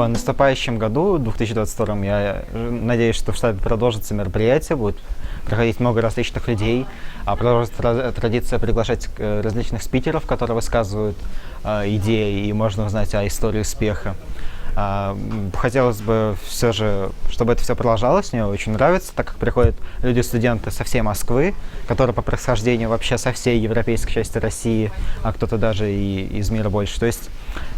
в наступающем году, 2022, я надеюсь, что в штабе продолжится мероприятие, будет проходить много различных людей, продолжится традиция приглашать различных спикеров, которые высказывают идеи, и можно узнать о истории успеха. Хотелось бы все же, чтобы это все продолжалось. Мне очень нравится, так как приходят люди-студенты со всей Москвы, которые по происхождению вообще со всей европейской части России, а кто-то даже и из мира больше. То есть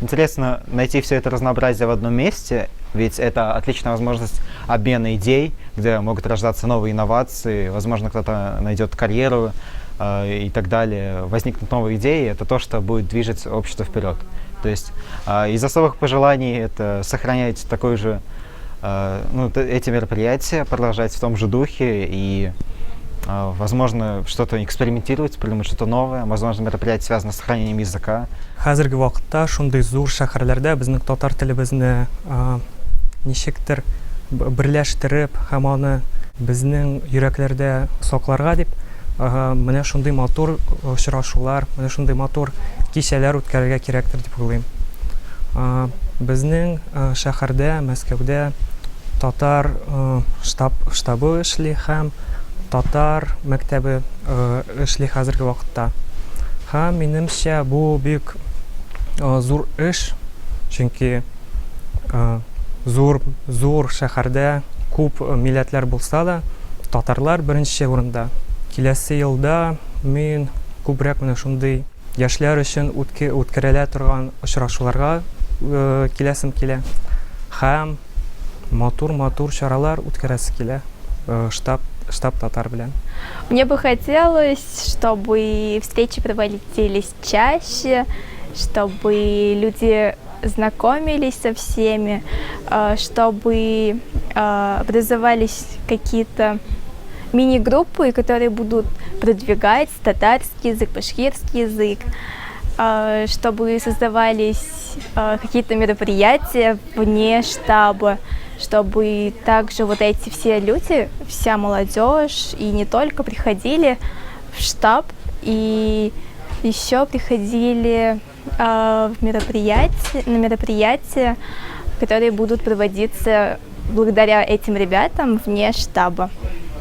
интересно найти все это разнообразие в одном месте, ведь это отличная возможность обмена идей, где могут рождаться новые инновации, возможно, кто-то найдет карьеру и так далее. Возникнут новые идеи, это то, что будет двигать общество вперед. То есть из особых пожеланий это сохранять такой же, эти мероприятия, продолжать в том же духе и, возможно, что-то экспериментировать, придумать что-то новое, возможно, мероприятие связано с сохранением языка. Хәзерге вакытта шундый зур шәһәрләрдә безнең татар телебезне ничектер берләштереп һәм аны безнең йөрәкләрдә сакларга дип менә шундый матур очрашулар, менә шундый матур кичәләр үткәрергә кирәктер дип уйлыйм. Безнең шәһәрдә, Мәскәүдә татар штабы эшли һәм татар мәктәбе эшли хәзерге вакытта. Һәм минемчә бу бик зур эш, чөнки зур шәһәрдә күп милләтләр булса да, татарлар беренче урында. Киләсе елда мин күбрәк менә шундый яшьләр өчен үткәрелә торган очрашуларга киләсем килә. Һәм матур чаралар үткәрәсе килә штаб татар белән. Мне бы хотелось, чтобы встречи проводились чаще, чтобы люди знакомились со всеми, чтобы образовались какие-то мини-группы, которые будут продвигать татарский язык, башкирский язык, чтобы создавались какие-то мероприятия вне штаба, чтобы также вот эти все люди, вся молодежь и не только приходили в штаб и еще приходили на мероприятия, которые будут проводиться благодаря этим ребятам вне штаба.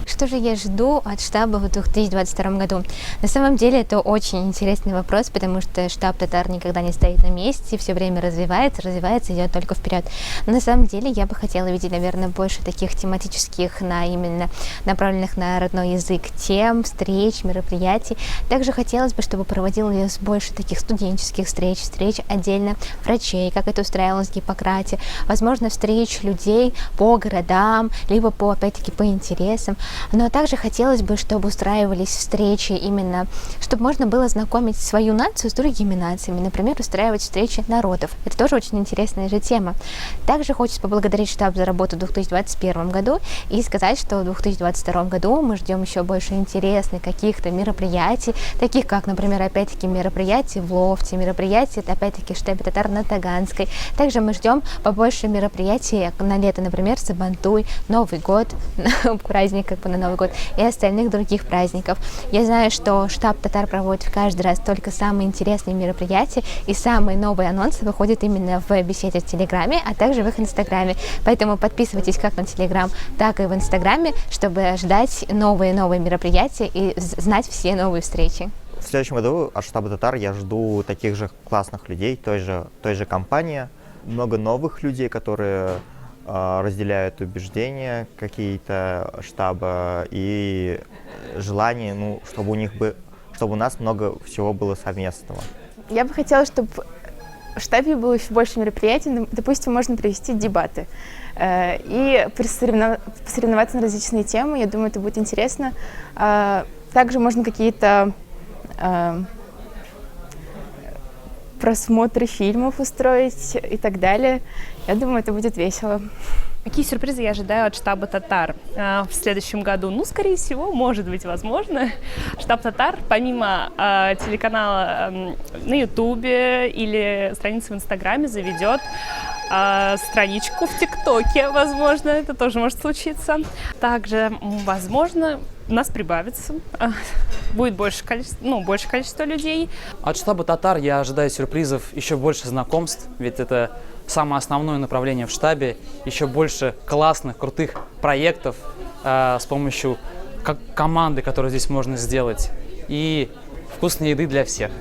Что же я жду от штаба в 2022 году? На самом деле это очень интересный вопрос, потому что штаб татар никогда не стоит на месте, все время развивается, идет только вперед. Но на самом деле я бы хотела видеть, наверное, больше таких тематических, именно направленных на родной язык тем, встреч, мероприятий. Также хотелось бы, чтобы проводилось больше таких студенческих встреч отдельно врачей, как это устраивалось в Гиппократе, возможно, встреч людей по городам, либо опять-таки по интересам. Но также хотелось бы, чтобы устраивались встречи именно, чтобы можно было знакомить свою нацию с другими нациями, например, устраивать встречи народов. Это тоже очень интересная же тема. Также хочется поблагодарить штаб за работу в 2021 году и сказать, что в 2022 году мы ждем еще больше интересных каких-то мероприятий, таких как, например, опять-таки мероприятия в Лофте, мероприятия, опять-таки в штабе татар на Таганской. Также мы ждем побольше мероприятий на лето, например, Сабантуй, Новый год, праздник на Новый год и остальных других праздников. Я знаю, что штаб татар проводит каждый раз только самые интересные мероприятия, и самые новые анонсы выходят именно в беседе в Телеграме, а также в их Инстаграме. Поэтому подписывайтесь как на Телеграм, так и в Инстаграме, чтобы ждать новые мероприятия и знать все новые встречи. В следующем году от штаба татар я жду таких же классных людей, той же компании, много новых людей, которые разделяют убеждения какие-то штаба и желание, чтобы у нас много всего было совместного. Я бы хотела, чтобы в штабе было еще больше мероприятий. Допустим, можно провести дебаты и посоревноваться на различные темы. Я думаю, это будет интересно. Также можно какие-то просмотры фильмов устроить и так далее. Я думаю, это будет весело. Какие сюрпризы я ожидаю от штаба татар в следующем году? Скорее всего, может быть, возможно. Штаб татар, помимо телеканала на Ютубе или страницы в Инстаграме, заведет страничку в ТикТоке, возможно, это тоже может случиться. Также, возможно, нас прибавится, будет больше количество людей. От штаба «Татар» я ожидаю сюрпризов, еще больше знакомств, ведь это самое основное направление в штабе, еще больше классных, крутых проектов с помощью команды, которую здесь можно сделать, и вкусной еды для всех.